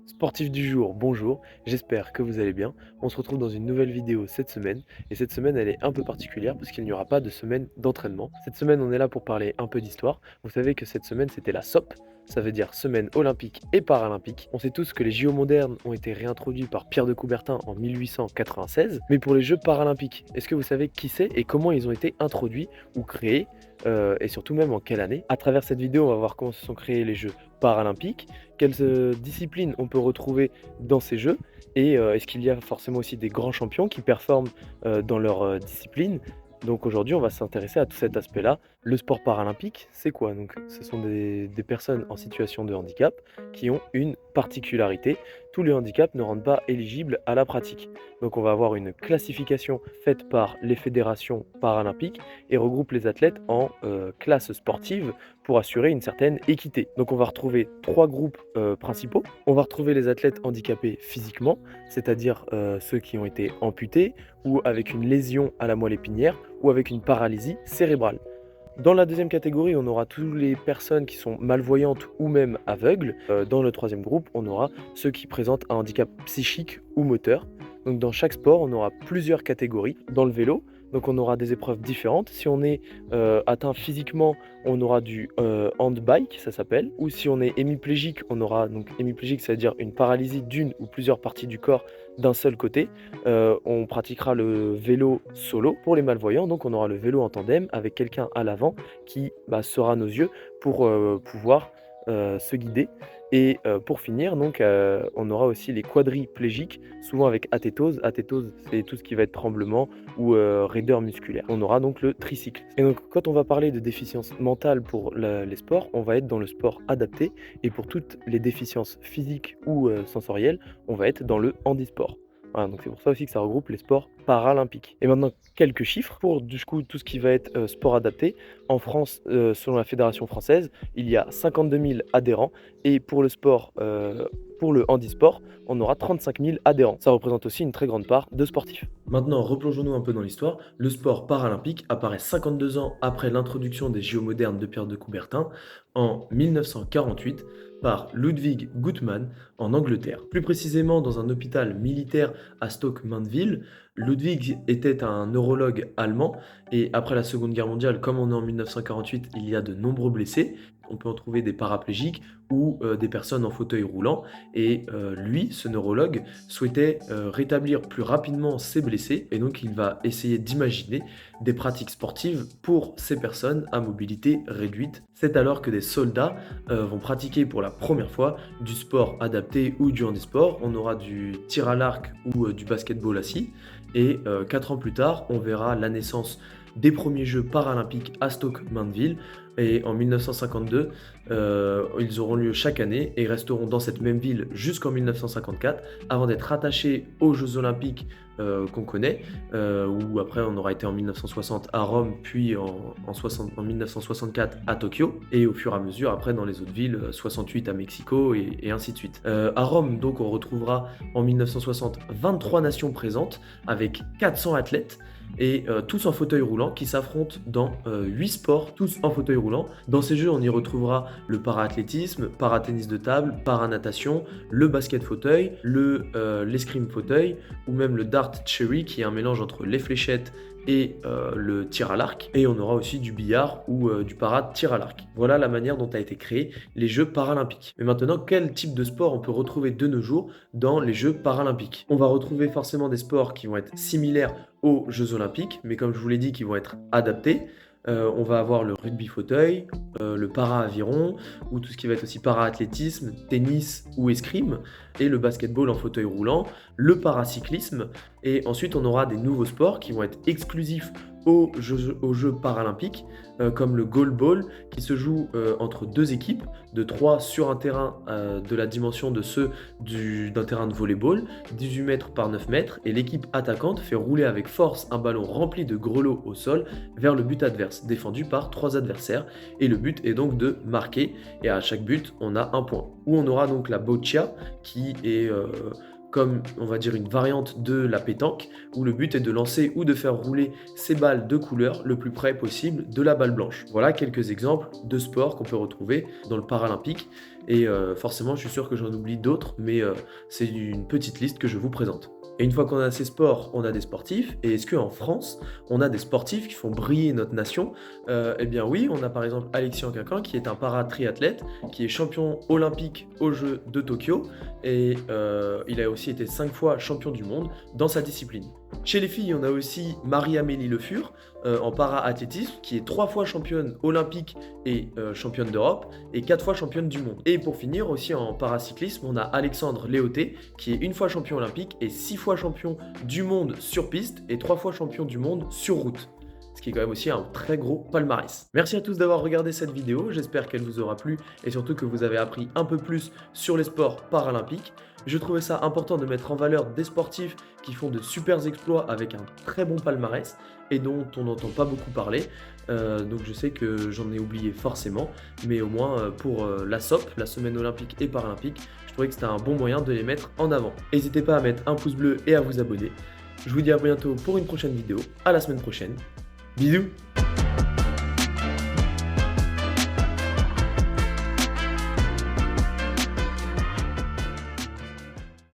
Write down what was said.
Sportif du jour, bonjour, j'espère que vous allez bien. On se retrouve dans une nouvelle vidéo cette semaine et cette semaine elle est un peu particulière parce qu'il n'y aura pas de semaine d'entraînement. Cette semaine on est là pour parler un peu d'histoire. Vous savez que cette semaine c'était la SOP, ça veut dire semaine olympique et paralympique. On sait tous que les JO modernes ont été réintroduits par Pierre de Coubertin en 1896, mais pour les Jeux paralympiques, est-ce que vous savez qui c'est et comment ils ont été introduits ou créés et surtout même en quelle année? À travers cette vidéo on va voir comment se sont créés les Jeux paralympiques, quelles disciplines on peut retrouver dans ces jeux et est-ce qu'il y a forcément aussi des grands champions qui performent dans leur discipline? Donc aujourd'hui, on va s'intéresser à tout cet aspect-là. Le sport paralympique, c'est quoi? Donc ce sont des personnes en situation de handicap qui ont une particularité. Tous les handicaps ne rendent pas éligibles à la pratique. Donc on va avoir une classification faite par les fédérations paralympiques et regroupe les athlètes en classes sportives pour assurer une certaine équité. Donc on va retrouver 3 groupes, principaux. On va retrouver les athlètes handicapés physiquement, c'est-à-dire, ceux qui ont été amputés ou avec une lésion à la moelle épinière ou avec une paralysie cérébrale. Dans la deuxième catégorie, on aura toutes les personnes qui sont malvoyantes ou même aveugles. Dans le troisième groupe, on aura ceux qui présentent un handicap psychique ou moteur. Donc dans chaque sport, on aura plusieurs catégories. Dans le vélo, donc on aura des épreuves différentes. Si on est atteint physiquement, on aura du handbike, ça s'appelle. Ou si on est hémiplégique, on aura donc hémiplégique, ça veut dire une paralysie d'une ou plusieurs parties du corps d'un seul côté. On pratiquera le vélo solo pour les malvoyants, donc on aura le vélo en tandem avec quelqu'un à l'avant qui sera nos yeux pour pouvoir se guider. Et pour finir, donc, on aura aussi les quadriplégiques, souvent avec athétose. Athétose, c'est tout ce qui va être tremblement ou raideur musculaire. On aura donc le tricycle. Et donc, quand on va parler de déficience mentale pour les sports, on va être dans le sport adapté. Et pour toutes les déficiences physiques ou sensorielles, on va être dans le handisport. Voilà, donc c'est pour ça aussi que ça regroupe les sports paralympiques. Et maintenant, quelques chiffres pour du coup tout ce qui va être sport adapté. En France, selon la Fédération française, il y a 52 000 adhérents. Et pour le sport, pour le handisport, on aura 35 000 adhérents. Ça représente aussi une très grande part de sportifs. Maintenant, replongeons-nous un peu dans l'histoire. Le sport paralympique apparaît 52 ans après l'introduction des JO modernes de Pierre de Coubertin en 1948 par Ludwig Guttmann en Angleterre. Plus précisément dans un hôpital militaire à Stoke-Mandeville. Ludwig était un neurologue allemand et après la Seconde Guerre mondiale, comme on est en 1948, il y a de nombreux blessés. On peut en trouver des paraplégiques ou des personnes en fauteuil roulant. Et lui, ce neurologue, souhaitait rétablir plus rapidement ses blessés. Et donc, il va essayer d'imaginer des pratiques sportives pour ces personnes à mobilité réduite. C'est alors que des soldats vont pratiquer pour la première fois du sport adapté ou du handisport. On aura du tir à l'arc ou du basketball assis. Et 4 ans plus tard, on verra la naissance des premiers Jeux paralympiques à Stoke-Mandeville. Et en 1952, ils auront lieu chaque année et resteront dans cette même ville jusqu'en 1954 avant d'être rattachés aux Jeux olympiques qu'on connaît, où après on aura été en 1960 à Rome, puis en 1964 à Tokyo, et au fur et à mesure après dans les autres villes, 68 à Mexico et ainsi de suite. À Rome, donc on retrouvera en 1960 23 nations présentes avec 400 athlètes et tous en fauteuil roulant qui s'affrontent dans 8 sports, tous en fauteuil roulant. Dans ces jeux, on y retrouvera le para-athlétisme, para-tennis de table, para-natation, le basket fauteuil, l'escrime fauteuil ou même le dart cherry qui est un mélange entre les fléchettes et le tir à l'arc. Et on aura aussi du billard ou du para-tir à l'arc. Voilà la manière dont a été créé les Jeux paralympiques. Mais maintenant, quel type de sport on peut retrouver de nos jours dans les Jeux paralympiques? On va retrouver forcément des sports qui vont être similaires aux Jeux olympiques, mais comme je vous l'ai dit, qui vont être adaptés. On va avoir le rugby fauteuil, le para-aviron, ou tout ce qui va être aussi para-athlétisme, tennis ou escrime, et le basketball en fauteuil roulant, le paracyclisme, et ensuite on aura des nouveaux sports qui vont être exclusifs aux Jeux paralympiques, comme le goalball, qui se joue entre deux équipes de 3 sur un terrain de la dimension de ceux d'un terrain de volleyball, 18 mètres par 9 mètres, et l'équipe attaquante fait rouler avec force un ballon rempli de grelots au sol vers le but adverse, défendu par 3 adversaires, et le but est donc de marquer, et à chaque but, on a un point. Ou on aura donc la boccia, qui est comme on va dire une variante de la pétanque, où le but est de lancer ou de faire rouler ces balles de couleur le plus près possible de la balle blanche. Voilà quelques exemples de sports qu'on peut retrouver dans le paralympique, et forcément je suis sûr que j'en oublie d'autres, mais c'est une petite liste que je vous présente. Et une fois qu'on a ces sports, on a des sportifs. Et est-ce qu'en France, on a des sportifs qui font briller notre nation? Eh bien oui, on a par exemple Alexis Anquetin qui est un para-triathlète, qui est champion olympique aux Jeux de Tokyo. Et il a aussi été 5 fois champion du monde dans sa discipline. Chez les filles, on a aussi Marie-Amélie Le Fur en para-athlétisme, qui est 3 fois championne olympique et championne d'Europe, et 4 fois championne du monde. Et pour finir, aussi en paracyclisme, on a Alexandre Léoté, qui est 1 fois champion olympique et 6 fois champion du monde sur piste, et 3 fois champion du monde sur route. Ce qui est quand même aussi un très gros palmarès. Merci à tous d'avoir regardé cette vidéo, j'espère qu'elle vous aura plu et surtout que vous avez appris un peu plus sur les sports paralympiques. Je trouvais ça important de mettre en valeur des sportifs qui font de super exploits avec un très bon palmarès et dont on n'entend pas beaucoup parler. Donc je sais que j'en ai oublié forcément, mais au moins pour la SOP, la Semaine Olympique et Paralympique, je trouvais que c'était un bon moyen de les mettre en avant. N'hésitez pas à mettre un pouce bleu et à vous abonner. Je vous dis à bientôt pour une prochaine vidéo. À la semaine prochaine. Bisous!